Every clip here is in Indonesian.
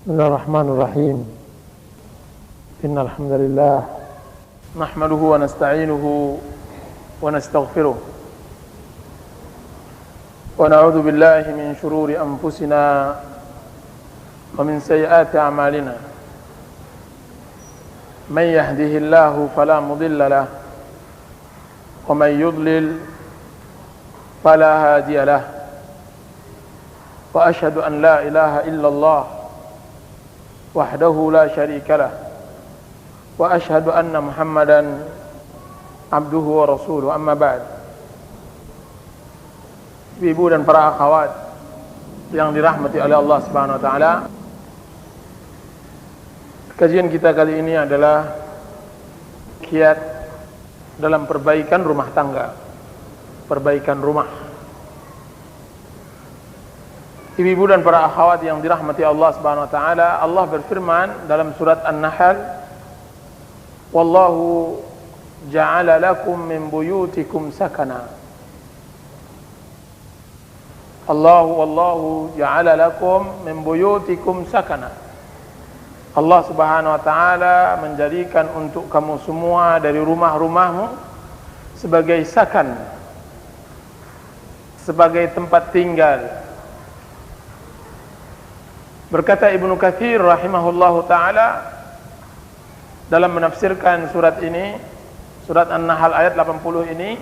Bismillahirrahmanirrahim. Innal hamdalillah nahmaduhu wa nasta'inuhu wa nastaghfiruh wa na'udzu billahi min shururi anfusina wa min sayyiati a'malina. Man yahdihillahu fala mudilla lahu wa man yudlil fala hadiya lahu. Wa asyhadu an la ilaha illallah wahdahu la syarika lah wa asyhadu anna Muhammadan abduhu wa rasuluhu. Amma ba'd. Ibu dan para akhwat yang dirahmati oleh Allah Subhanahu wa taala, kajian kita kali ini adalah kiat dalam perbaikan rumah tangga, perbaikan rumah. Ibu dan para akhwat yang dirahmati Allah Subhanahu wa taala, Allah berfirman dalam surat An-Nahl, "Wallahu ja'ala lakum min buyutikum sakana." Wallahu ja'ala lakum min buyutikum sakana. Allah Subhanahu wa taala menjadikan untuk kamu semua dari rumah-rumahmu sebagai sakan, sebagai tempat tinggal. Berkata Ibnu Katsir rahimahullahu taala dalam menafsirkan surat ini, surat An-Nahl ayat 80 ini,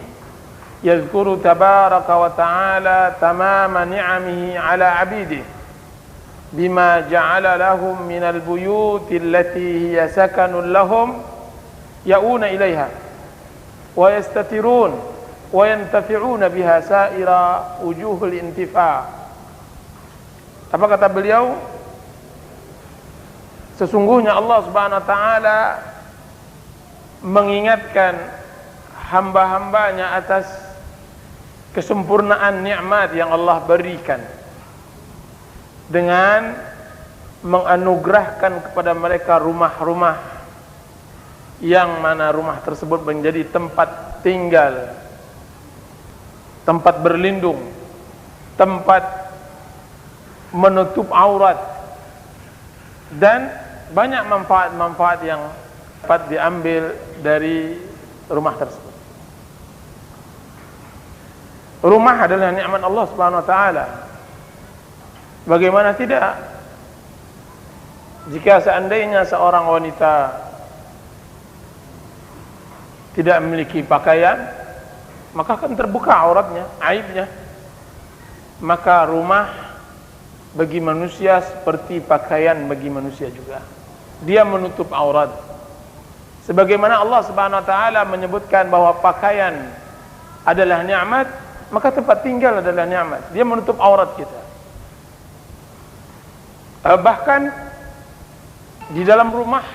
yazkuru tabaraka wa ta'ala tamama ni'amihi ala 'abidihi bima ja'ala lahum minal buyuti allati hiya sakanun lahum ya'una ilaiha wa yastatirun wa yantafi'una biha sa'ira wujuhul intifa'. Apa kata beliau? Sesungguhnya Allah Subhanahu wa taala mengingatkan hamba-hambanya atas kesempurnaan nikmat yang Allah berikan dengan menganugerahkan kepada mereka rumah-rumah yang mana rumah tersebut menjadi tempat tinggal, tempat berlindung, tempat menutup aurat, dan banyak manfaat-manfaat yang dapat diambil dari rumah tersebut. Rumah adalah nikmat Allah Subhanahu wa taala. Bagaimana tidak? Jika seandainya seorang wanita tidak memiliki pakaian, maka akan terbuka auratnya, aibnya. Maka rumah bagi manusia seperti pakaian bagi manusia juga. Dia menutup aurat. Sebagaimana Allah Subhanahu wa taala menyebutkan bahwa pakaian adalah nikmat, maka tempat tinggal adalah nikmat. Dia menutup aurat kita. Bahkan di dalam rumah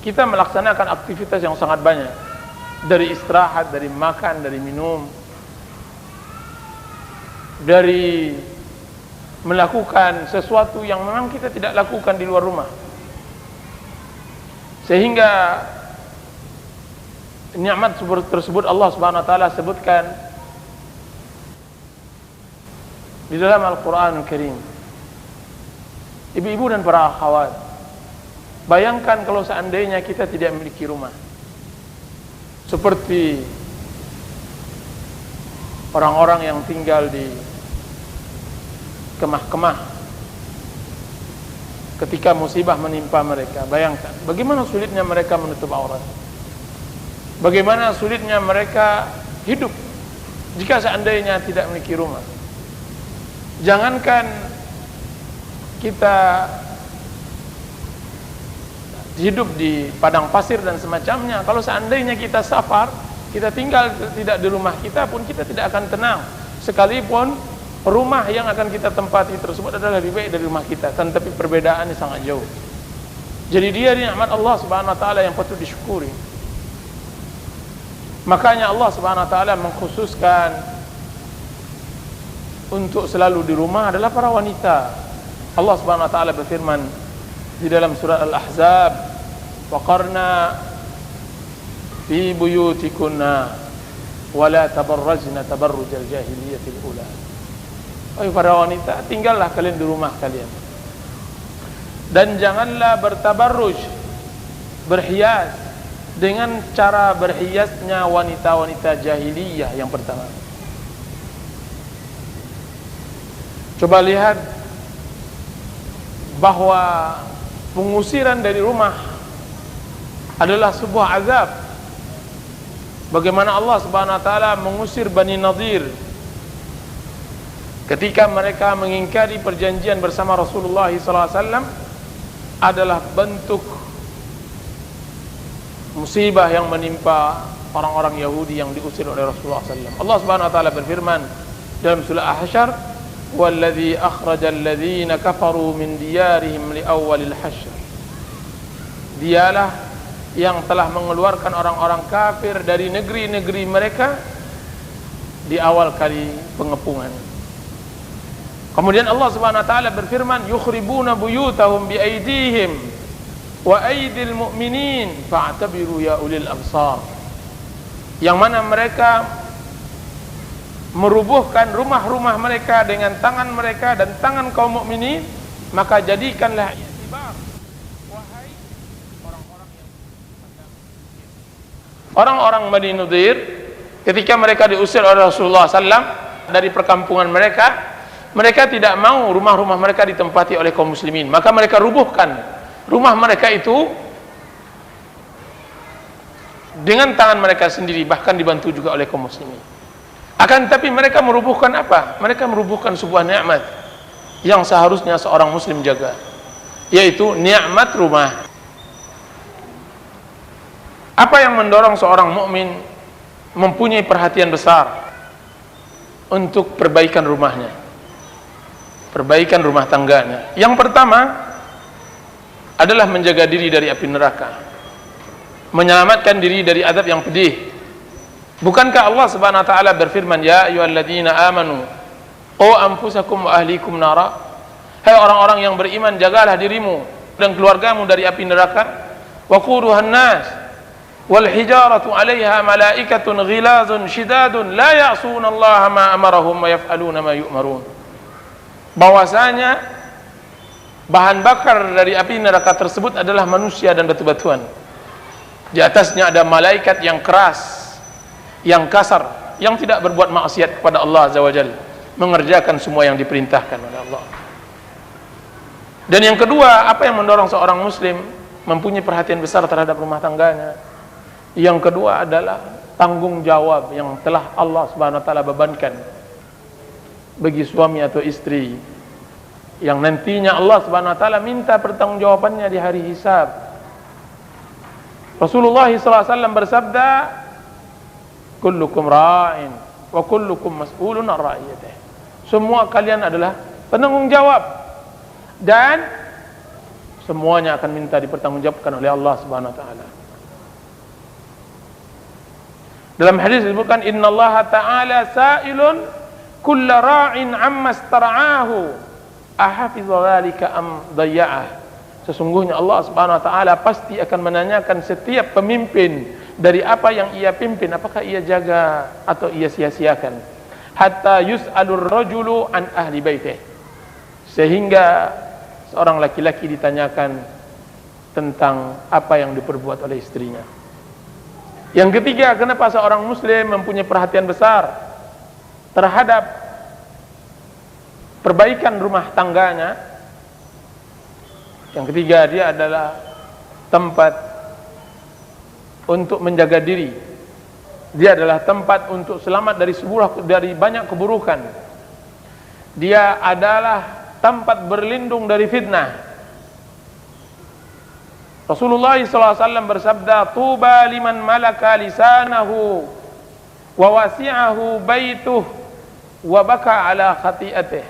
kita melaksanakan aktivitas yang sangat banyak, dari istirahat, dari makan, dari minum, dari melakukan sesuatu yang memang kita tidak lakukan di luar rumah. Sehingga nikmat tersebut Allah Subhanahu wa taala sebutkan di dalam Al-Qur'an Al-Karim. Ibu-ibu dan para akhwat, bayangkan kalau seandainya kita tidak memiliki rumah, seperti orang-orang yang tinggal di kemah-kemah ketika musibah menimpa mereka. Bayangkan bagaimana sulitnya mereka menutup aurat, bagaimana sulitnya mereka hidup jika seandainya tidak memiliki rumah. Jangankan kita hidup di padang pasir dan semacamnya, kalau seandainya kita safar, kita tinggal tidak di rumah kita pun kita tidak akan tenang, sekalipun rumah yang akan kita tempati tersebut adalah lebih baik dari rumah kita, tetapi perbedaannya sangat jauh. Jadi dia nikmat Allah Subhanahu wa taala yang patut disyukuri. Makanya Allah Subhanahu wa taala mengkhususkan untuk selalu di rumah adalah para wanita. Allah Subhanahu wa taala berfirman di dalam surat Al-Ahzab, "Waqarna fi buyutikunna wa la tabarrajna tabarrujal jahiliyatil ula." Wahai para wanita, tinggallah kalian di rumah kalian Dan janganlah bertabarruj, berhias dengan cara berhiasnya wanita-wanita jahiliyah yang pertama. Coba lihat bahwa pengusiran dari rumah adalah sebuah azab. Bagaimana Allah Subhanahu wa taala mengusir Bani Nadir ketika mereka mengingkari perjanjian bersama Rasulullah SAW, adalah bentuk musibah yang menimpa orang-orang Yahudi yang diusir oleh Rasulullah SAW. Allah Subhanahu wa taala berfirman dalam surah Al-Hasyr, "Walladzi akhrajal ladzina kafaru min diyarihim li awwalil hasyr." Dialah yang telah mengeluarkan orang-orang kafir dari negeri-negeri mereka di awal kali pengepungan. Kemudian Allah Subhanahu wa taala berfirman, "Yukhribuna buyutahum bi aydihim wa aydil mu'minin fa'tabiru ya ulil absar." Yang mana mereka merubuhkan rumah-rumah mereka dengan tangan mereka dan tangan kaum mukminin, maka jadikanlah i'tibar wahai orang-orang yang orang-orang Bani Nadir ketika mereka diusir oleh Rasulullah SAW dari perkampungan mereka. Mereka tidak mau rumah-rumah mereka ditempati oleh kaum muslimin, maka mereka rubuhkan rumah mereka itu dengan tangan mereka sendiri, bahkan dibantu juga oleh kaum muslimin. Akan tapi mereka merubuhkan apa? Mereka merubuhkan sebuah nikmat yang seharusnya seorang muslim jaga, yaitu nikmat rumah. Apa yang mendorong seorang mukmin mempunyai perhatian besar untuk perbaikan rumahnya, perbaikan rumah tangganya? Yang pertama adalah menjaga diri dari api neraka, menyelamatkan diri dari azab yang pedih. Bukankah Allah Subhanahu wa taala berfirman, "Ya ayyuhalladzina amanu qu anfusakum wa ahlikum nara." Hai orang-orang yang beriman, jagalah dirimu dan keluargamu dari api neraka. Waquduhan nas wal hijaratu 'alaiha malaikatun ghilazun shidadun la ya'suna Allah ma amarahum wa yaf'aluna ma yu'marun. Bahwasanya bahan bakar dari api neraka tersebut adalah manusia dan batu-batuan. Di atasnya ada malaikat yang keras, yang kasar, yang tidak berbuat maksiat kepada Allah Azza wa Jalla, mengerjakan semua yang diperintahkan oleh Allah. Dan yang kedua, apa yang mendorong seorang muslim mempunyai perhatian besar terhadap rumah tangganya? Yang kedua adalah tanggung jawab yang telah Allah Subhanahu wa taala bebankan bagi suami atau istri, yang nantinya Allah Subhanahu wa taala minta pertanggungjawabannya di hari hisab. Rasulullah SAW bersabda, "Kullukum ra'in wa kullukum mas'ulun 'an ra'iyatihi." Semua kalian adalah penanggung jawab dan semuanya akan minta dipertanggungjawabkan oleh Allah Subhanahu wa taala. Dalam hadis disebutkan, "Innallaha ta'ala sa'ilun kulla ra'in amma istara'ahu ahafidha dzalika am dayya'ah." Sesungguhnya Allah Subhanahu wa taala pasti akan menanyakan setiap pemimpin dari apa yang ia pimpin, apakah ia jaga atau ia sia-siakan. Hatta yus'alur rajulu an ahli baitih, sehingga seorang laki-laki ditanyakan tentang apa yang diperbuat oleh istrinya. Yang ketiga, kenapa seorang muslim mempunyai perhatian besar terhadap perbaikan rumah tangganya? Yang ketiga, dia adalah tempat untuk menjaga diri. Dia adalah tempat untuk selamat dari banyak keburukan. Dia adalah tempat berlindung dari fitnah. Rasulullah SAW bersabda, "Tuba liman malaka lisanahu wa wasi'ahu baituh wa baka ala khati'atih."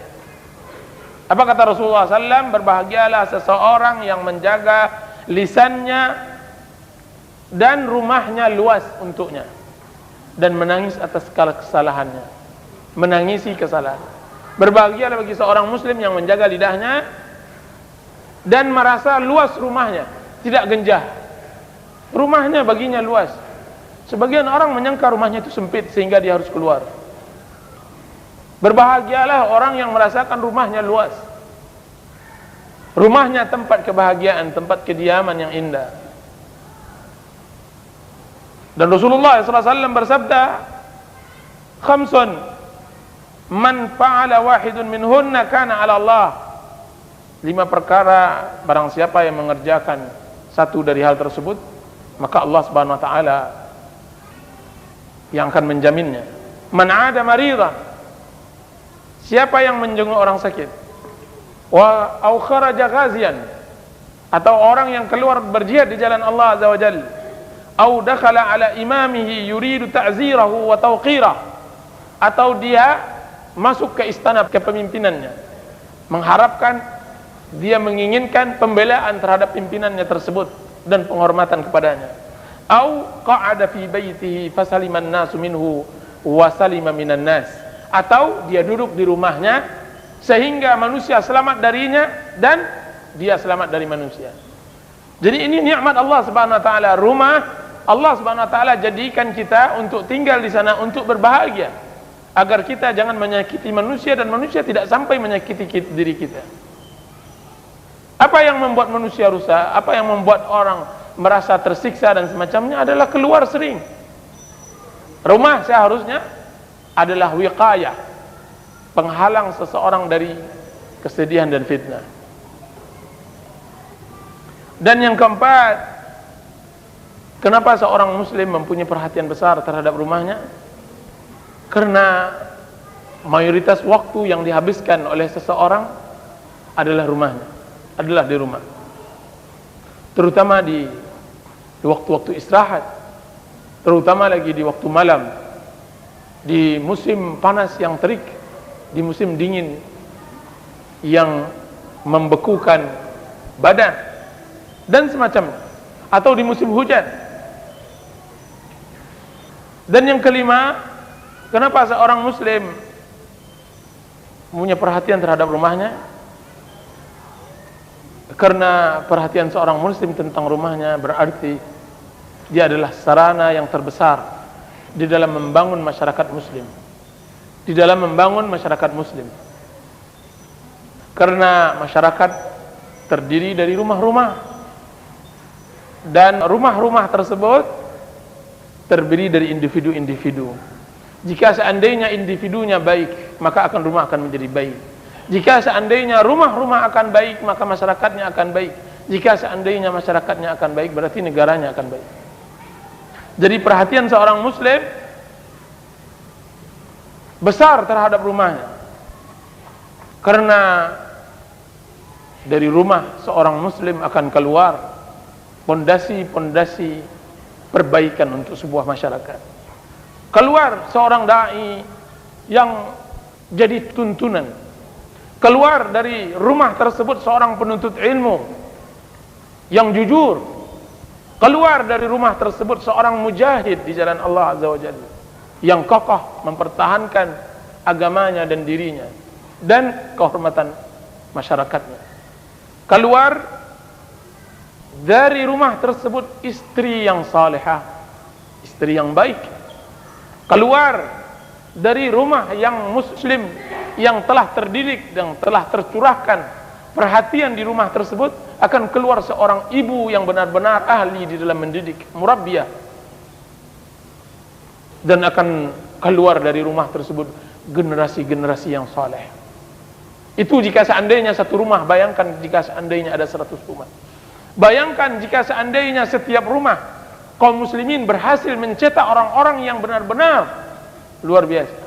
Apa kata Rasulullah SAW? Berbahagialah seseorang yang menjaga lisannya dan rumahnya luas untuknya, dan menangis atas kesalahannya, menangisi kesalahan. Berbahagialah bagi seorang muslim yang menjaga lidahnya dan merasa luas rumahnya, tidak genjah. Rumahnya baginya luas. Sebagian orang menyangka rumahnya itu sempit sehingga dia harus keluar. Berbahagialah orang yang merasakan rumahnya luas. Rumahnya tempat kebahagiaan, tempat kediaman yang indah. Dan Rasulullah SAW bersabda, "Khamsun man fa'ala wahidun minhunna kana 'ala Allah." 5 perkara barang siapa yang mengerjakan satu dari hal tersebut, maka Allah Subhanahu wa taala yang akan menjaminnya. Man 'ada maridan, siapa yang menjenguk orang sakit, wa au kharaja ghazian, atau orang yang keluar berjihad di jalan Allah Azza wa Jalla, au dakhala ala imamihi yuridu ta'zirahu wa tawqirah, atau dia masuk ke istana kepemimpinannya mengharapkan, dia menginginkan pembelaan terhadap pimpinannya tersebut dan penghormatan kepadanya, au qa'ada fi baitihi fasaliman nasu minhu wa salima minan nas, atau dia duduk di rumahnya sehingga manusia selamat darinya dan dia selamat dari manusia. Jadi ini nikmat Allah Subhanahu wa taala. Rumah Allah Subhanahu wa taala jadikan kita untuk tinggal di sana, untuk berbahagia, agar kita jangan menyakiti manusia dan manusia tidak sampai menyakiti diri kita. Apa yang membuat manusia rusak, apa yang membuat orang merasa tersiksa dan semacamnya adalah keluar sering. Rumah seharusnya adalah wiqayah, penghalang seseorang dari kesedihan dan fitnah. Dan yang keempat, kenapa seorang muslim mempunyai perhatian besar terhadap rumahnya? Karena mayoritas waktu yang dihabiskan oleh seseorang adalah rumahnya, adalah di rumah. Terutama di waktu-waktu istirahat, terutama lagi di waktu malam, di musim panas yang terik, di musim dingin yang membekukan badan dan semacamnya, atau di musim hujan. Dan yang kelima, kenapa seorang muslim punya perhatian terhadap rumahnya? Karena perhatian seorang muslim tentang rumahnya berarti dia adalah sarana yang terbesar di dalam membangun masyarakat muslim, di dalam membangun masyarakat muslim. Karena masyarakat terdiri dari rumah-rumah, dan rumah-rumah tersebut terdiri dari individu-individu. Jika seandainya individunya baik, maka rumah akan menjadi baik. Jika seandainya rumah-rumah akan baik, maka masyarakatnya akan baik. Jika seandainya masyarakatnya akan baik, berarti negaranya akan baik. Jadi perhatian seorang muslim besar terhadap rumahnya, karena dari rumah seorang muslim akan keluar pondasi-pondasi perbaikan untuk sebuah masyarakat. Keluar seorang dai yang jadi tuntunan. Keluar dari rumah tersebut seorang penuntut ilmu yang jujur. Keluar dari rumah tersebut seorang mujahid di jalan Allah Azza wa Jalla, yang kokoh mempertahankan agamanya dan dirinya dan kehormatan masyarakatnya. Keluar dari rumah tersebut istri yang salihah, istri yang baik. Keluar dari rumah yang muslim, yang telah terdidik dan telah tercurahkan perhatian di rumah tersebut, akan keluar seorang ibu yang benar-benar ahli di dalam mendidik, murabbiyah. Dan akan keluar dari rumah tersebut generasi-generasi yang saleh. Itu jika seandainya satu rumah, bayangkan jika seandainya ada 100 rumah. Bayangkan jika seandainya setiap rumah kaum muslimin berhasil mencetak orang-orang yang benar-benar luar biasa.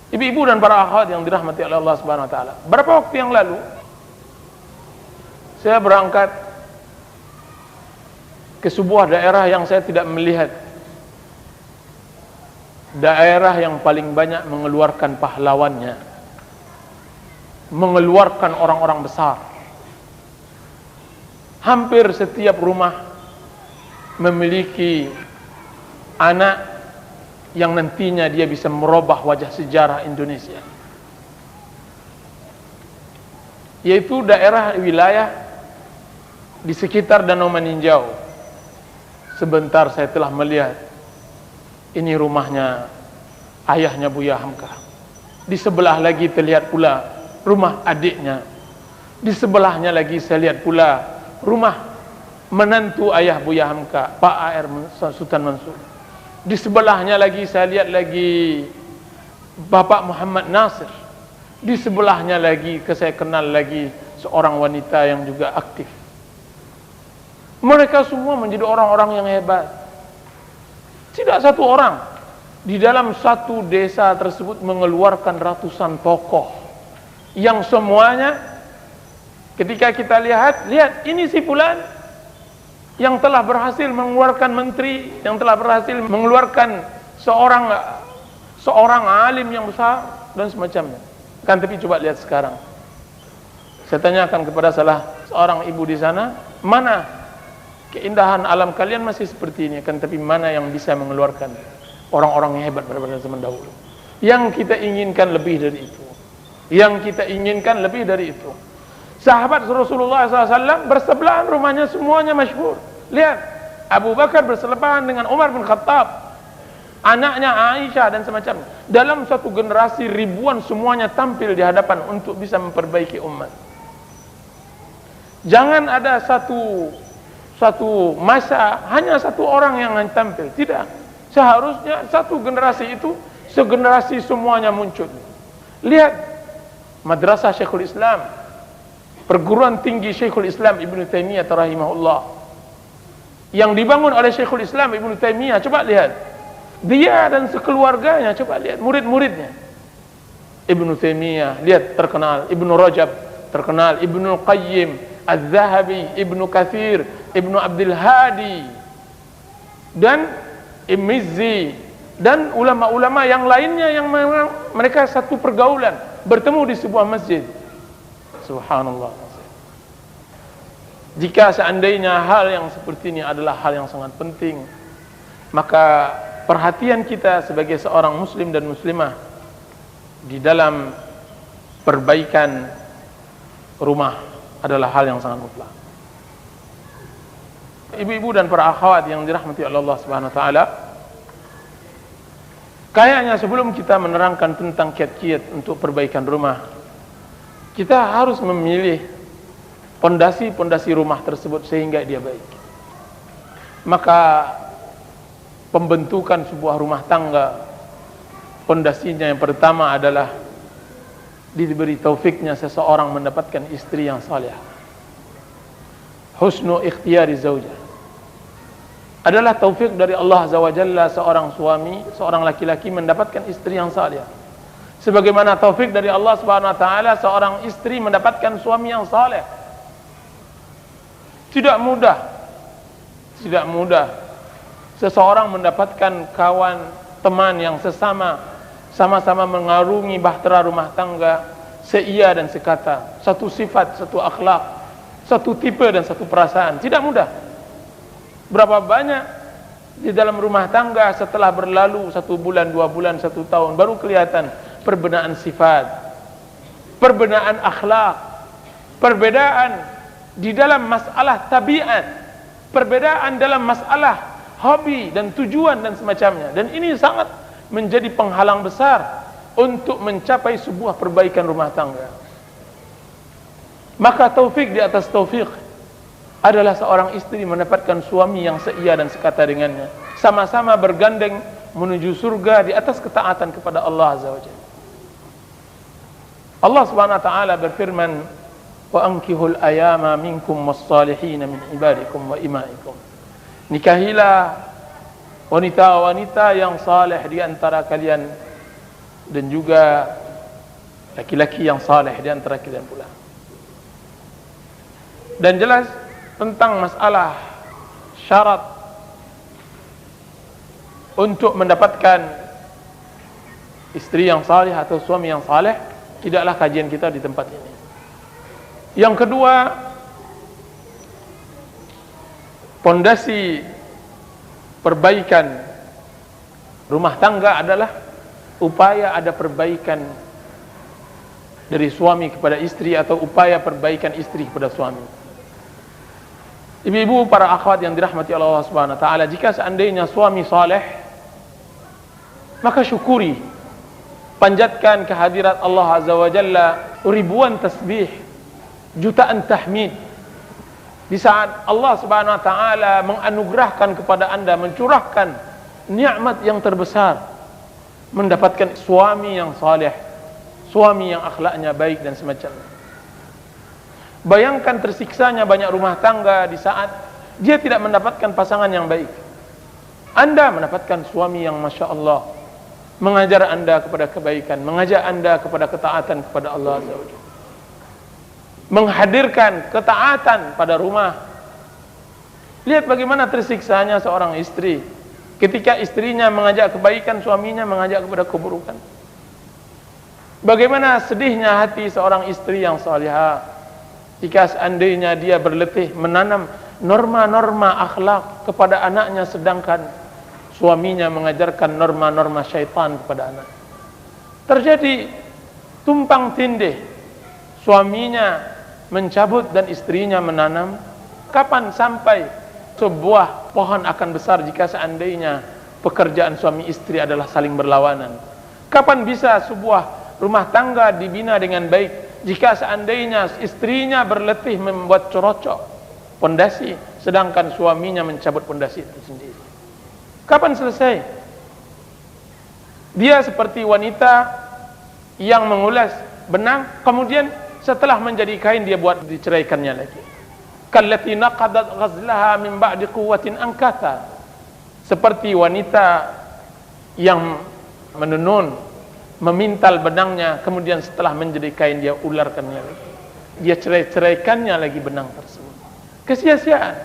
Ibu-ibu dan para akhwat yang dirahmati oleh Allah Subhanahu wa taala, berapa waktu yang lalu saya berangkat ke sebuah daerah yang saya tidak melihat, daerah yang paling banyak mengeluarkan pahlawannya, mengeluarkan orang-orang besar. Hampir setiap rumah memiliki anak yang nantinya dia bisa merubah wajah sejarah Indonesia, yaitu daerah wilayah di sekitar Danau Maninjau. Sebentar saya telah melihat, ini rumahnya ayahnya Buya Hamka. Di sebelah lagi terlihat pula rumah adiknya. Di sebelahnya lagi saya lihat pula rumah menantu ayah Buya Hamka, Pak AR Sultan Mansur. Di sebelahnya lagi saya lihat lagi Bapak Muhammad Nasir. Di sebelahnya lagi saya kenal lagi seorang wanita yang juga aktif. Mereka semua menjadi orang-orang yang hebat. Tidak satu orang di dalam satu desa tersebut mengeluarkan ratusan tokoh yang semuanya ketika kita lihat ini si fulan yang telah berhasil mengeluarkan menteri, yang telah berhasil mengeluarkan seorang alim yang besar dan semacamnya. Kan tapi coba lihat sekarang. Saya tanyakan kepada salah seorang ibu di sana, mana keindahan alam kalian masih seperti ini, kan tapi mana yang bisa mengeluarkan orang-orang yang hebat pada zaman dahulu. Yang kita inginkan lebih dari itu. Yang kita inginkan lebih dari itu. Sahabat Rasulullah SAW bersebelahan rumahnya semuanya masyhur. Lihat, Abu Bakar bersebelahan dengan Umar bin Khattab, anaknya Aisyah dan semacamnya. Dalam satu generasi ribuan semuanya tampil di hadapan untuk bisa memperbaiki umat. Jangan ada satu masa hanya satu orang yang tampil. Tidak. Seharusnya satu generasi itu segenerasi semuanya muncul. Lihat madrasah Syekhul Islam, perguruan tinggi Syekhul Islam Ibnu Taimiyah rahimahullah yang dibangun oleh Syekhul Islam Ibnu Taimiyah. Coba lihat dia dan sekeluarganya, coba lihat murid-muridnya. Ibnu Taimiyah, lihat terkenal, Ibnu Rajab terkenal, Ibnu Qayyim, Az-Zahabi, Ibnu Katsir, Ibnu Abdul Hadi dan Imizzi dan ulama-ulama yang lainnya yang mereka satu pergaulan bertemu di sebuah masjid. Subhanallah. Jika seandainya hal yang seperti ini adalah hal yang sangat penting, maka perhatian kita sebagai seorang muslim dan muslimah di dalam perbaikan rumah adalah hal yang sangat mutlak. Ibu-ibu dan para akhwat yang dirahmati Allah Subhanahu wa taala, kayaknya sebelum kita menerangkan tentang kiat-kiat untuk perbaikan rumah, kita harus memilih pondasi-pondasi rumah tersebut sehingga dia baik. Maka pembentukan sebuah rumah tangga, pondasinya yang pertama adalah diberi taufiknya seseorang mendapatkan istri yang salihah. Husnu ikhtiyari zaujah adalah taufik dari Allah Azza wa Jalla seorang suami, seorang laki-laki mendapatkan istri yang salihah. Sebagaimana taufik dari Allah Subhanahu wa taala seorang istri mendapatkan suami yang saleh. Tidak mudah seseorang mendapatkan kawan, teman yang sama-sama mengarungi bahtera rumah tangga, seia dan sekata, satu sifat, satu akhlak, satu tipe dan satu perasaan. Tidak mudah. Berapa banyak di dalam rumah tangga setelah berlalu 1 bulan, 2 bulan, 1 tahun baru kelihatan perbedaan sifat, perbedaan akhlak, perbedaan di dalam masalah tabiat, perbedaan dalam masalah hobi dan tujuan dan semacamnya. Dan ini sangat menjadi penghalang besar untuk mencapai sebuah perbaikan rumah tangga. Maka taufik di atas taufik adalah seorang istri mendapatkan suami yang seia dan sekata dengannya, sama-sama bergandeng menuju surga di atas ketaatan kepada Allah Azza wa Jalla. Allah Subhanahu wa taala berfirman, "Wa ankihul ayama minkum was-salihin min ibadikum wa imaikum." Nikahilah wanita-wanita yang saleh di antara kalian dan juga laki-laki yang saleh di antara kalian pula. Dan jelas tentang masalah syarat untuk mendapatkan istri yang saleh atau suami yang saleh, tidaklah kajian kita di tempat ini. Yang kedua, pondasi perbaikan rumah tangga adalah upaya ada perbaikan dari suami kepada istri atau upaya perbaikan istri kepada suami. Ibu-ibu, para akhwat yang dirahmati Allah Subhanahu wa taala, jika seandainya suami saleh, maka syukuri panjatkan kehadirat Allah Azza wa Jalla, ribuan tasbih, jutaan tahmid. Di saat Allah Subhanahu wa taala menganugerahkan kepada Anda, mencurahkan nikmat yang terbesar, mendapatkan suami yang saleh, suami yang akhlaknya baik dan semacamnya. Bayangkan tersiksanya banyak rumah tangga di saat dia tidak mendapatkan pasangan yang baik. Anda mendapatkan suami yang Masya Allah, mengajar Anda kepada kebaikan, mengajak Anda kepada ketaatan kepada Allah Azza wa Jalla, menghadirkan ketaatan pada rumah. Lihat bagaimana tersiksanya seorang istri ketika istrinya mengajak kebaikan, suaminya mengajak kepada keburukan. Bagaimana sedihnya hati seorang istri yang salihah jika seandainya dia berletih menanam norma-norma akhlak kepada anaknya, sedangkan suaminya mengajarkan norma-norma syaitan kepada anak. Terjadi tumpang tindih, suaminya mencabut dan istrinya menanam. Kapan sampai sebuah pohon akan besar jika seandainya pekerjaan suami istri adalah saling berlawanan? Kapan bisa sebuah rumah tangga dibina dengan baik jika seandainya istrinya berletih membuat corocok pondasi, sedangkan suaminya mencabut pondasi itu sendiri? Kapan selesai? Dia seperti wanita yang mengulas benang, kemudian setelah menjadi kain dia buat diceraikannya lagi. Kallati naqadat ghazlaha min ba'di quwwatin ankatha. Seperti wanita yang menenun, memintal benangnya, kemudian setelah menjadi kain dia ularkannya lagi. Dia ceraikannya lagi benang tersebut. Kesia-siaan.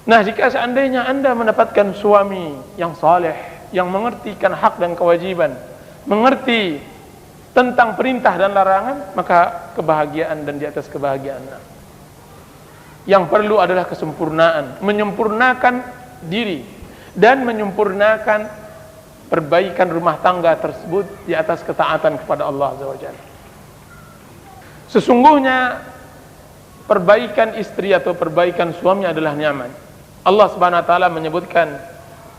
Nah, jika seandainya Anda mendapatkan suami yang saleh, yang mengertikan hak dan kewajiban, mengerti tentang perintah dan larangan, maka kebahagiaan dan di atas kebahagiaan. Yang perlu adalah kesempurnaan, menyempurnakan diri dan menyempurnakan perbaikan rumah tangga tersebut di atas ketaatan kepada Allah Azza wa Jalla. Sesungguhnya perbaikan istri atau perbaikan suami adalah nyaman. Allah Subhanahu wa taala menyebutkan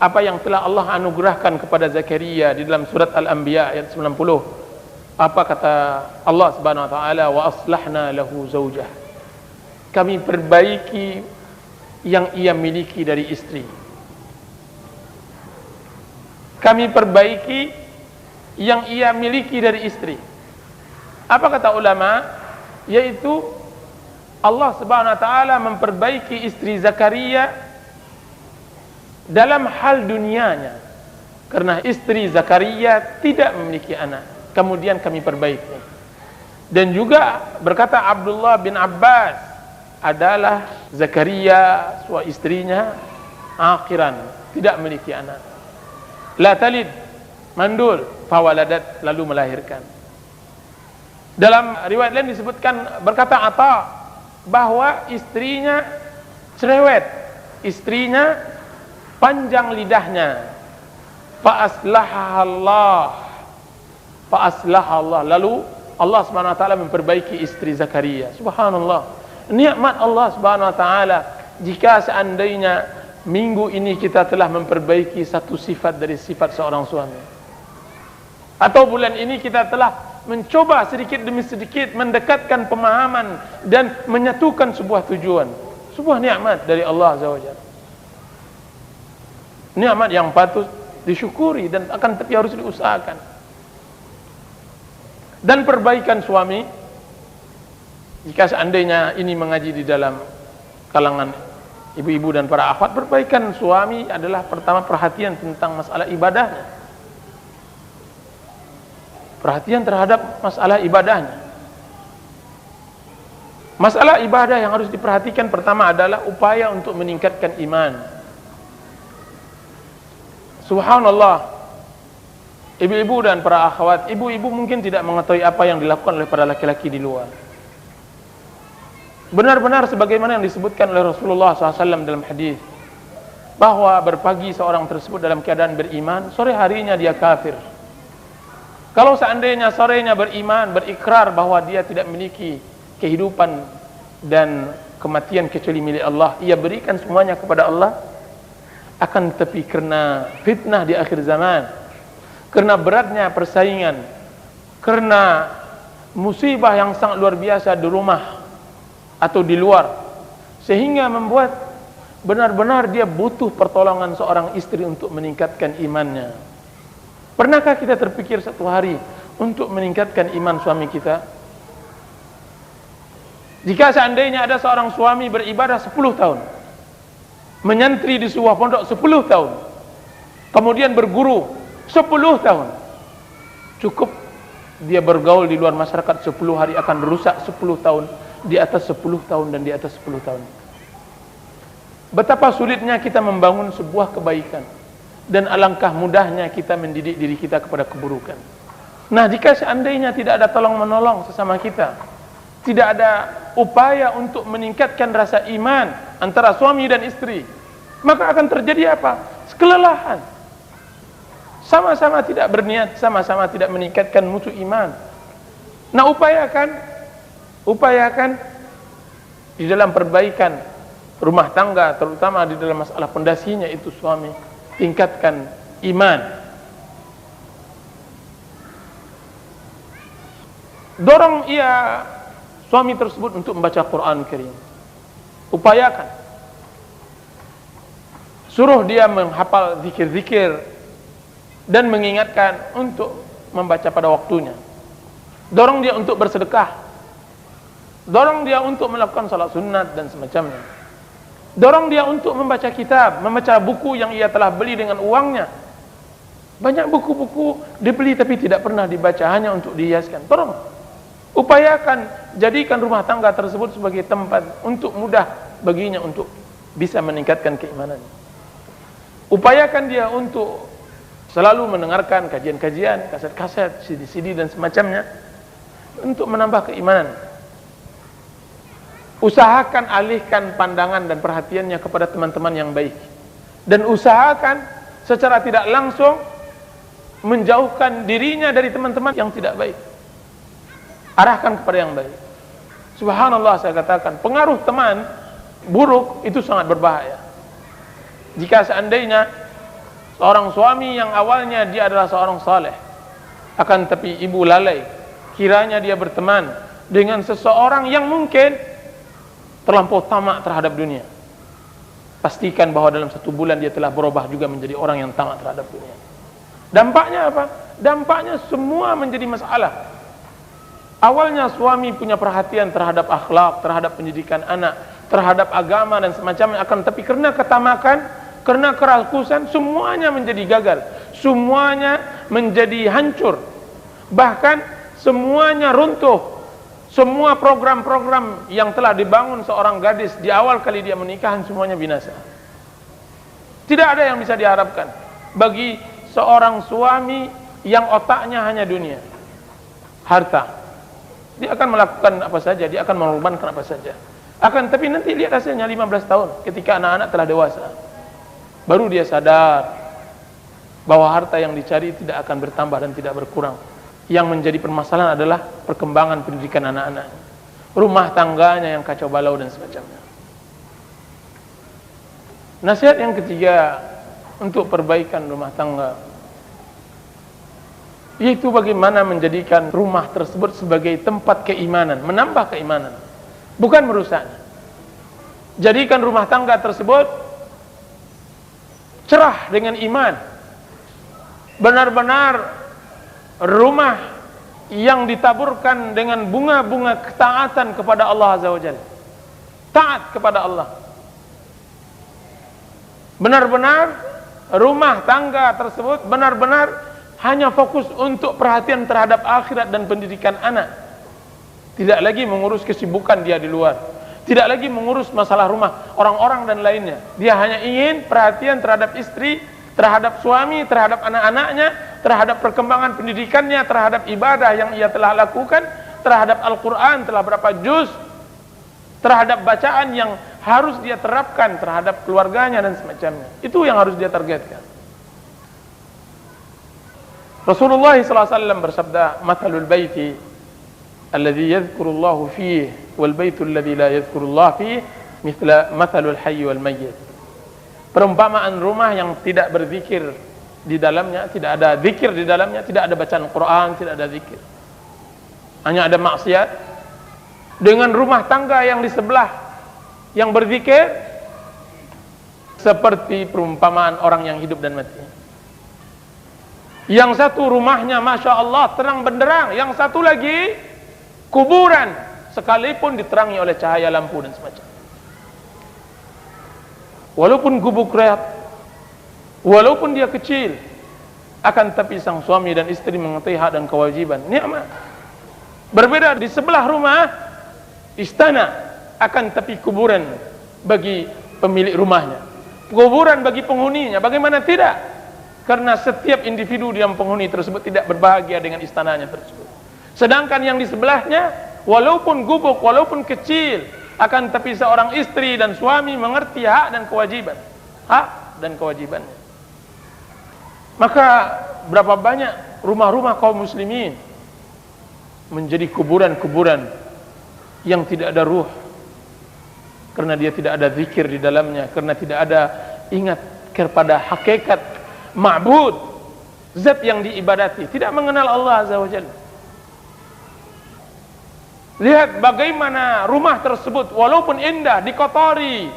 apa yang telah Allah anugerahkan kepada Zakaria di dalam surat Al-Anbiya ayat 90. Apa kata Allah Subhanahu wa taala? Wa aslahna lahu zaujah. Kami perbaiki yang ia miliki dari istri. Kami perbaiki yang ia miliki dari istri. Apa kata ulama? Yaitu Allah Subhanahu wa taala memperbaiki istri Zakaria dalam hal dunianya, karena istri Zakaria tidak memiliki anak, kemudian kami perbaiki. Dan juga berkata Abdullah bin Abbas, adalah Zakaria suami istrinya akhiran, tidak memiliki anak. La talid, mandul, fawaladat, lalu melahirkan. Dalam riwayat lain disebutkan, berkata Atha, bahwa istrinya cerewet, istrinya panjang lidahnya. Fa'aslaha Allah, lalu Allah Subhanahu wa taala memperbaiki istri Zakaria. Subhanallah, nikmat Allah Subhanahu wa taala. Jika seandainya minggu ini kita telah memperbaiki satu sifat dari sifat seorang suami, atau bulan ini kita telah mencoba sedikit demi sedikit mendekatkan pemahaman dan menyatukan sebuah tujuan, sebuah nikmat dari Allah Azza wa Jalla, nikmat yang patut disyukuri dan akan tapi harus diusahakan. Dan perbaikan suami, jika seandainya ini mengaji di dalam kalangan ibu-ibu dan para akhwat, perbaikan suami adalah pertama perhatian tentang masalah ibadahnya, perhatian terhadap masalah ibadahnya. Masalah ibadah yang harus diperhatikan pertama adalah upaya untuk meningkatkan iman. Subhanallah, ibu-ibu dan para akhwat, ibu-ibu mungkin tidak mengetahui apa yang dilakukan oleh para laki-laki di luar. Benar-benar sebagaimana yang disebutkan oleh Rasulullah SAW dalam hadis, bahwa berpagi seorang tersebut dalam keadaan beriman, sore harinya dia kafir. Kalau seandainya sorenya beriman, berikrar bahwa dia tidak memiliki kehidupan dan kematian kecuali milik Allah, ia berikan semuanya kepada Allah. Akan tetapi karena fitnah di akhir zaman, karena beratnya persaingan, karena musibah yang sangat luar biasa di rumah atau di luar, sehingga membuat benar-benar dia butuh pertolongan seorang istri untuk meningkatkan imannya. Pernahkah kita terpikir satu hari untuk meningkatkan iman suami kita? Jika seandainya ada seorang suami beribadah 10 tahun, menyantri di sebuah pondok 10 tahun, kemudian berguru 10 tahun, cukup dia bergaul di luar masyarakat 10 hari akan rusak 10 tahun, di atas 10 tahun dan di atas 10 tahun. Betapa sulitnya kita membangun sebuah kebaikan, dan alangkah mudahnya kita mendidik diri kita kepada keburukan. Nah, jika seandainya tidak ada tolong menolong sesama kita, tidak ada upaya untuk meningkatkan rasa iman antara suami dan istri, maka akan terjadi apa? Kelelahan. Sama-sama tidak berniat, sama-sama tidak meningkatkan mutu iman. Nah, upayakan di dalam perbaikan rumah tangga, terutama di dalam masalah pondasinya itu suami, tingkatkan iman. Dorong ia suami tersebut untuk membaca Quran Karim. Upayakan. Suruh dia menghafal zikir-zikir dan mengingatkan untuk membaca pada waktunya. Dorong dia untuk bersedekah. Dorong dia untuk melakukan salat sunat dan semacamnya. Dorong dia untuk membaca kitab, membaca buku yang ia telah beli dengan uangnya. Banyak buku-buku dibeli tapi tidak pernah dibaca, hanya untuk dihiaskan. Tolong, upayakan jadikan rumah tangga tersebut sebagai tempat untuk mudah baginya untuk bisa meningkatkan keimanannya. Upayakan dia untuk selalu mendengarkan kajian-kajian, kaset-kaset, CD-CD dan semacamnya untuk menambah keimanan. Usahakan alihkan pandangan dan perhatiannya kepada teman-teman yang baik, dan usahakan secara tidak langsung menjauhkan dirinya dari teman-teman yang tidak baik. Arahkan kepada yang baik. Subhanallah, saya katakan, pengaruh teman buruk itu sangat berbahaya. Jika seandainya seorang suami yang awalnya dia adalah seorang saleh, akan tapi ibu lalai, kiranya dia berteman dengan seseorang yang mungkin terlampau tamak terhadap dunia, pastikan bahwa dalam 1 bulan dia telah berubah juga menjadi orang yang tamak terhadap dunia. Dampaknya apa? Dampaknya semua menjadi masalah. Awalnya suami punya perhatian terhadap akhlak, terhadap pendidikan anak, terhadap agama dan semacamnya, akan tapi karena ketamakan, karena kerakusan, semuanya menjadi gagal, semuanya menjadi hancur, bahkan semuanya runtuh. Semua program-program yang telah dibangun seorang gadis di awal kali dia menikah, semuanya binasa. Tidak ada yang bisa diharapkan bagi seorang suami yang otaknya hanya dunia, harta. Dia akan melakukan apa saja, dia akan mengorbankan apa saja. Akan tapi nanti lihat hasilnya 15 tahun ketika anak-anak telah dewasa, baru dia sadar bahwa harta yang dicari tidak akan bertambah dan tidak berkurang. Yang menjadi permasalahan adalah perkembangan pendidikan anak-anak, rumah tangganya yang kacau balau dan semacamnya. Nasihat yang ketiga untuk perbaikan rumah tangga, yaitu bagaimana menjadikan rumah tersebut sebagai tempat keimanan, menambah keimanan, bukan merusaknya. Jadikan rumah tangga tersebut cerah dengan iman, benar-benar rumah yang ditaburkan dengan bunga-bunga ketaatan kepada Allah Azza wa Jalla, taat kepada Allah. Benar-benar rumah tangga tersebut benar-benar hanya fokus untuk perhatian terhadap akhirat dan pendidikan anak. Tidak lagi mengurus kesibukan dia di luar, tidak lagi mengurus masalah rumah orang-orang dan lainnya. Dia hanya ingin perhatian terhadap istri, terhadap suami, terhadap anak-anaknya, terhadap perkembangan pendidikannya, terhadap ibadah yang ia telah lakukan, terhadap Al-Quran telah berapa juz, terhadap bacaan yang harus dia terapkan terhadap keluarganya dan semacamnya. Itu yang harus dia targetkan. Rasulullah SAW bersabda, "Mathalul baiti alladhi yadhkurullahu fihi wal baitu alladhi la yadhkurullah fihi mithla mathalul hayy wal mayyit." Perumpamaan rumah yang tidak berzikir di dalamnya, tidak ada zikir di dalamnya, tidak ada bacaan Quran, tidak ada zikir. Hanya ada maksiat. Dengan rumah tangga yang di sebelah yang berzikir, seperti perumpamaan orang yang hidup dan mati. Yang satu rumahnya Masya Allah terang benderang, yang satu lagi kuburan, sekalipun diterangi oleh cahaya lampu dan semacamnya. Walaupun gubuk rehat, walaupun dia kecil, akan tapi sang suami dan istri mengetahui hak dan kewajiban, nikmat. Berbeda di sebelah rumah istana, akan tapi kuburan bagi pemilik rumahnya, kuburan bagi penghuninya. Bagaimana tidak? Karena setiap individu yang penghuni tersebut tidak berbahagia dengan istananya tersebut. Sedangkan yang di sebelahnya, walaupun gubuk, walaupun kecil, akan tapi seorang istri dan suami mengerti hak dan kewajiban, hak dan kewajibannya. Maka berapa banyak rumah-rumah kaum muslimin menjadi kuburan-kuburan yang tidak ada ruh, karena dia tidak ada zikir di dalamnya, karena tidak ada ingat kepada hakikat ma'bud, zat yang diibadati, tidak mengenal Allah Azza wa Jalla. Lihat bagaimana rumah tersebut walaupun indah dikotori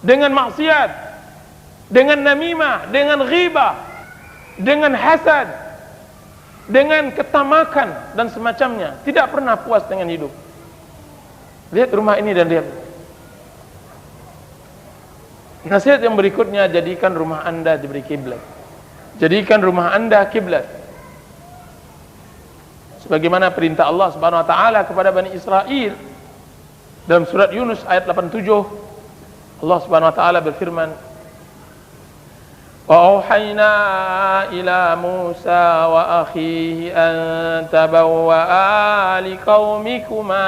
dengan maksiat, dengan namimah, dengan ghibah, dengan hasad, dengan ketamakan dan semacamnya, tidak pernah puas dengan hidup. Lihat rumah ini dan lihat. Nasihat yang berikutnya, jadikan rumah Anda diberi kiblat. Jadikan rumah Anda kiblat. Sebagaimana perintah Allah Subhanahu wa taala kepada Bani Israel dalam surat Yunus ayat 87, Allah Subhanahu wa taala berfirman, "Wa auhayna ila Musa wa akhihi an tabawwa'a liqaumikuma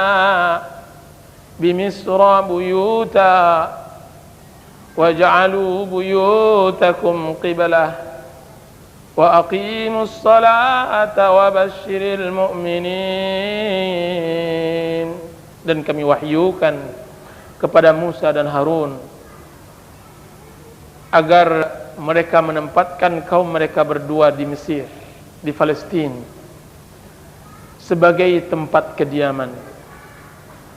bimisra buyuta waj'alu buyutakum qiblah wa aqimus salata wa basyiril mu'minin." Dan kami wahyukan kepada Musa dan Harun agar mereka menempatkan kaum mereka berdua di Mesir, di Palestina, sebagai tempat kediaman,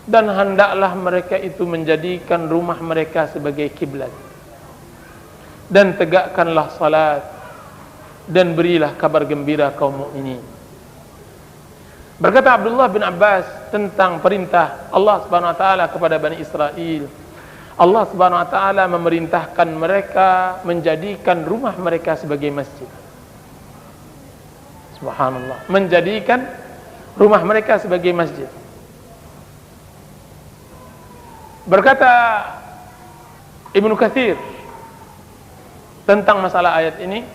dan hendaklah mereka itu menjadikan rumah mereka sebagai kiblat, dan tegakkanlah salat, dan berilah kabar gembira kaum mukminin. Berkata Abdullah bin Abbas tentang perintah Allah Subhanahu wa taala kepada Bani Israel, Allah Subhanahu wa taala memerintahkan mereka menjadikan rumah mereka sebagai masjid. Subhanallah, menjadikan rumah mereka sebagai masjid. Berkata Ibnu Katsir tentang masalah ayat ini,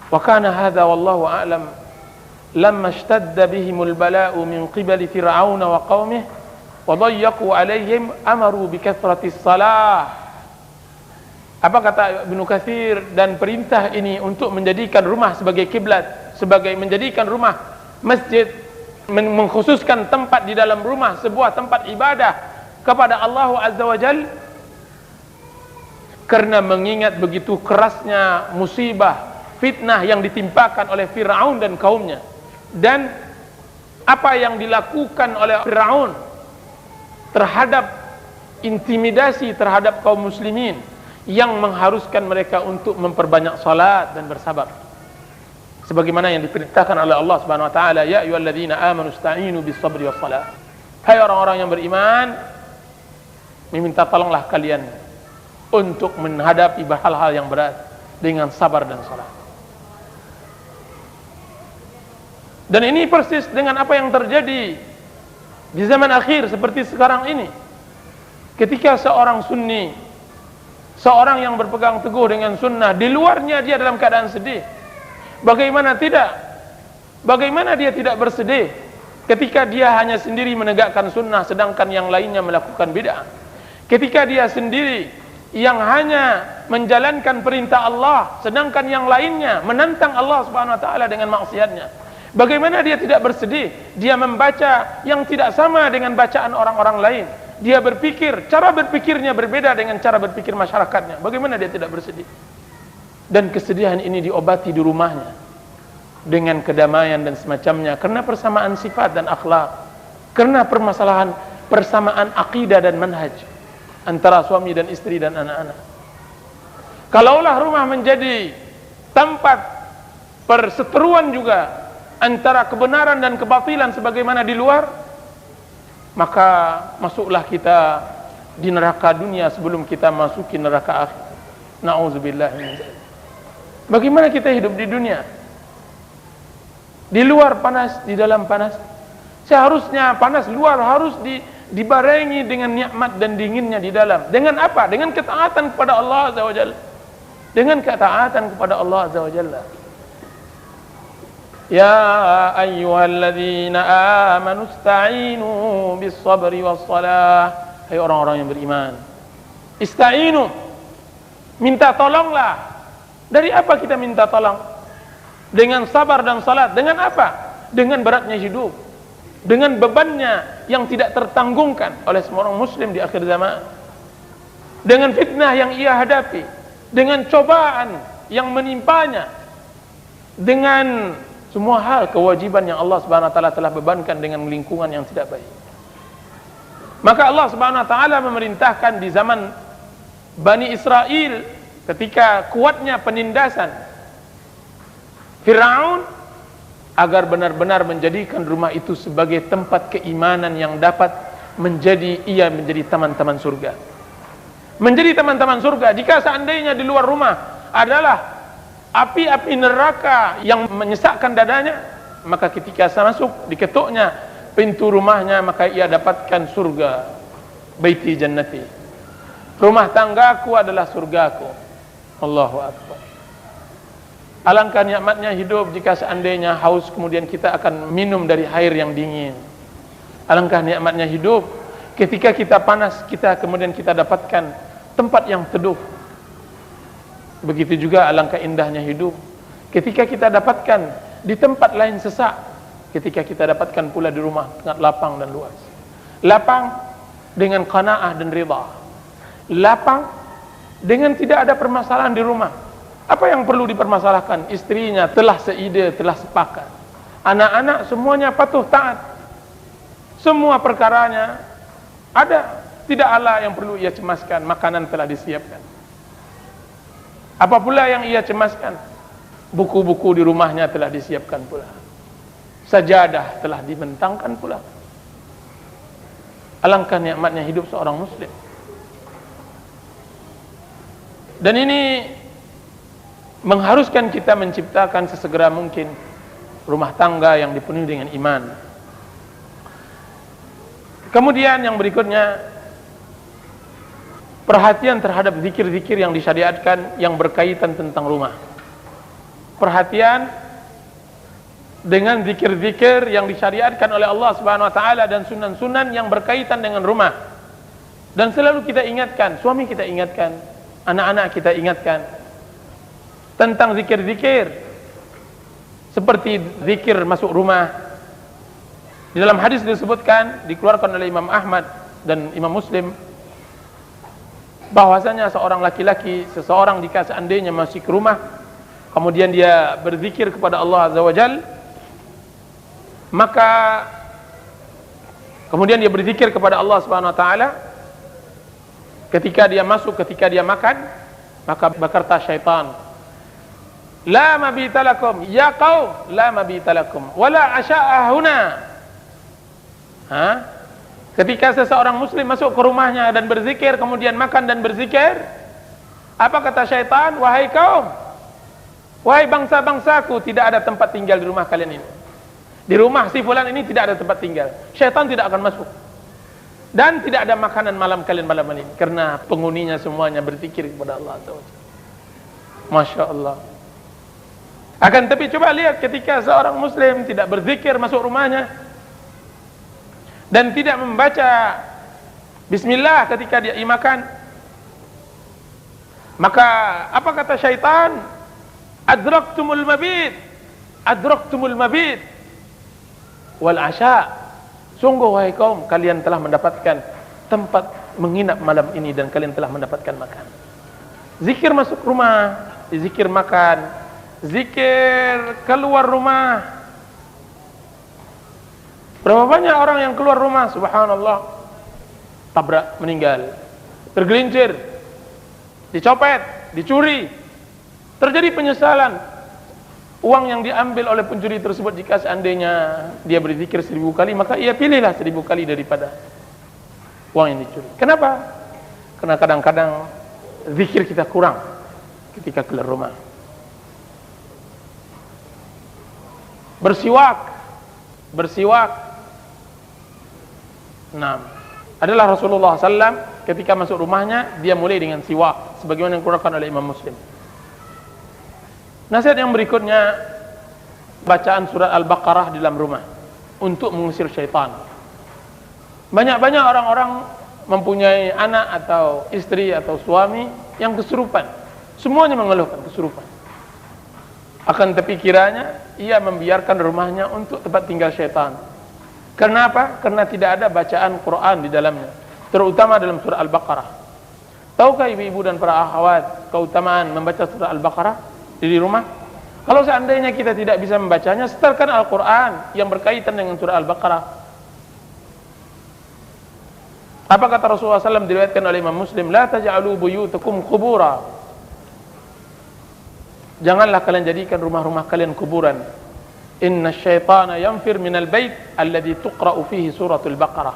wa kana hadza wallahu a'lam lamma ishtadda bihimul bala'u min qibali fir'aun wa qaumihi wa dayyaqu 'alaihim amaru bi kathratis salah. Apa kata Ibnu Katsir? Dan perintah ini untuk menjadikan rumah sebagai kiblat, sebagai menjadikan rumah masjid, mengkhususkan tempat di dalam rumah sebuah tempat ibadah kepada Allah Azza wa Jalla, karena mengingat begitu kerasnya musibah fitnah yang ditimpakan oleh Fir'aun dan kaumnya, dan apa yang dilakukan oleh Fir'aun terhadap intimidasi terhadap kaum muslimin yang mengharuskan mereka untuk memperbanyak salat dan bersabar, sebagaimana yang diperintahkan oleh Allah Subhanahu wa taala, ya ayyuhalladzina amanu ista'inu bis-sabri was-salat. Hai orang-orang yang beriman, meminta tolonglah kalian untuk menghadapi hal-hal yang berat dengan sabar dan salat. Dan ini persis dengan apa yang terjadi di zaman akhir seperti sekarang ini. Ketika seorang sunni, seorang yang berpegang teguh dengan sunnah, di luarnya dia dalam keadaan sedih. Bagaimana tidak? Bagaimana dia tidak bersedih ketika dia hanya sendiri menegakkan sunnah sedangkan yang lainnya melakukan bid'ah? Ketika dia sendiri yang hanya menjalankan perintah Allah sedangkan yang lainnya menantang Allah Subhanahu wa taala dengan maksiatnya. Bagaimana dia tidak bersedih? Dia membaca yang tidak sama dengan bacaan orang-orang lain. Dia berpikir, cara berpikirnya berbeda dengan cara berpikir masyarakatnya. Bagaimana dia tidak bersedih? dan kesedihan ini diobati di rumahnya dengan kedamaian dan semacamnya, karena persamaan sifat dan akhlak, karena persamaan akidah dan manhaj antara suami dan istri dan anak-anak. Kalaulah rumah menjadi tempat perseteruan juga antara kebenaran dan kebatilan sebagaimana di luar, maka masuklah kita di neraka dunia sebelum kita masuki neraka akhir. Na'udzubillah min dzalik. Bagaimana kita hidup di dunia? Di luar panas, di dalam panas. Seharusnya panas luar harus dibarengi dengan nikmat dan dinginnya di dalam. Dengan apa? Dengan ketaatan kepada Allah Azza wa Jalla. Dengan ketaatan kepada Allah Azza wa Jalla. Ya ayyuhalladzina amanu ista'inu bis sabri was salah. Hai orang-orang yang beriman, ista'inu, minta tolonglah. Dari apa kita minta tolong? Dengan sabar dan salat. Dengan apa? Dengan beratnya hidup, dengan bebannya yang tidak tertanggungkan oleh semua orang muslim di akhir zaman, dengan fitnah yang ia hadapi, dengan cobaan yang menimpanya, dengan semua hal kewajiban yang Allah Subhanahu wa taala telah bebankan dengan lingkungan yang tidak baik. Maka Allah Subhanahu wa taala memerintahkan di zaman Bani Israel ketika kuatnya penindasan Firaun agar benar-benar menjadikan rumah itu sebagai tempat keimanan yang dapat menjadi taman-taman surga. Menjadi taman-taman surga. Jika seandainya di luar rumah adalah api-api neraka yang menyesakkan dadanya, maka ketika saya masuk diketuknya pintu rumahnya, maka ia dapatkan surga. Baiti jannati, rumah tanggaku adalah surgaku. Allahu akbar. Alangkah nikmatnya hidup jika seandainya haus kemudian kita akan minum dari air yang dingin. Alangkah nikmatnya hidup ketika kita panas kemudian kita dapatkan tempat yang teduh. Begitu juga alangkah indahnya hidup ketika kita dapatkan di tempat lain sesak, ketika kita dapatkan pula di rumah sangat lapang dan luas. Lapang dengan qanaah dan ridha. Lapang dengan tidak ada permasalahan di rumah. Apa yang perlu dipermasalahkan? Istrinya telah seide, telah sepakat. Anak-anak semuanya patuh taat. Semua perkaranya ada. Tidak ada yang perlu ia cemaskan. Makanan telah disiapkan. Apa pula yang ia cemaskan? Buku-buku di rumahnya telah disiapkan pula. Sajadah telah dibentangkan pula. Alangkah nikmatnya hidup seorang muslim. Dan ini mengharuskan kita menciptakan sesegera mungkin rumah tangga yang dipenuhi dengan iman. Kemudian yang berikutnya, perhatian terhadap zikir-zikir yang disyariatkan yang berkaitan tentang rumah. Perhatian dengan zikir-zikir yang disyariatkan oleh Allah Subhanahu wa taala dan sunan-sunan yang berkaitan dengan rumah. Dan selalu kita ingatkan, suami kita ingatkan, anak-anak kita ingatkan tentang zikir-zikir seperti zikir masuk rumah. Di dalam hadis disebutkan, dikeluarkan oleh Imam Ahmad dan Imam Muslim, bahwasanya seorang laki-laki, seseorang jika seandainya masuk ke rumah kemudian dia berzikir kepada Allah Azza wa Jalla, maka kemudian dia berzikir kepada Allah Subhanahu wa taala ketika dia masuk, ketika dia makan, maka berkata syaitan, la mabita lakum ya qaum, la mabita lakum wala asya'a huna. Ketika seseorang muslim masuk ke rumahnya dan berzikir, kemudian makan dan berzikir, apa kata syaitan? Wahai kaum, wahai bangsa-bangsaku, tidak ada tempat tinggal di rumah kalian ini. Di rumah si fulan ini tidak ada tempat tinggal. Syaitan tidak akan masuk. Dan tidak ada makanan malam kalian malam ini, karena penghuninya semuanya berzikir kepada Allah Azza wa Jalla. Masya Allah. Akan tapi coba lihat ketika seorang muslim tidak berzikir masuk rumahnya dan tidak membaca bismillah ketika dia makan, maka apa kata syaitan? Adraktumul mabit, adraktumul mabit wal asya. Sungguh wahai kaum, kalian telah mendapatkan tempat menginap malam ini dan kalian telah mendapatkan makan. Zikir masuk rumah, zikir makan, zikir keluar rumah. Berapa banyak orang yang keluar rumah, subhanallah, tabrak, meninggal, tergelincir, dicopet, dicuri, terjadi penyesalan. Uang yang diambil oleh pencuri tersebut, jika seandainya dia berzikir 1000 kali, maka ia pilihlah 1000 kali daripada uang yang dicuri. Kenapa? Karena kadang-kadang zikir kita kurang ketika keluar rumah. Bersiwak. Nah, adalah Rasulullah SAW ketika masuk rumahnya, dia mulai dengan siwak, sebagaimana yang dikeluarkan oleh Imam Muslim. Nasihat yang berikutnya, bacaan surat Al-Baqarah di dalam rumah untuk mengusir syaitan. Banyak-banyak orang-orang mempunyai anak atau istri atau suami yang kesurupan. Semuanya mengeluhkan kesurupan. Akan tapi kiranya ia membiarkan rumahnya untuk tempat tinggal syaitan. Kenapa? Karena tidak ada bacaan Quran di dalamnya, terutama dalam surah Al-Baqarah. Tahukah ibu-ibu dan para akhwat keutamaan membaca surah Al-Baqarah di rumah? Kalau seandainya kita tidak bisa membacanya, setelkan Al-Quran yang berkaitan dengan surah Al-Baqarah. Apa kata Rasulullah SAW diriwayatkan oleh Imam Muslim? La taj'alu buyutakum qubura. Janganlah kalian jadikan rumah-rumah kalian kuburan. Inna syaitana yanfir minal bait alladhi tuqra'u fihi suratul Baqarah.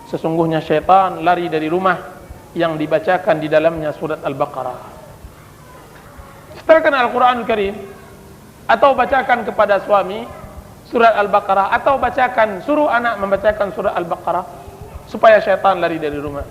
Sesungguhnya syaitan lari dari rumah yang dibacakan di dalamnya surat Al-Baqarah. Setelkan Al-Quran Al-Karim, atau bacakan kepada suami surat Al-Baqarah, atau suruh anak membacakan surat Al-Baqarah, supaya syaitan lari dari rumah.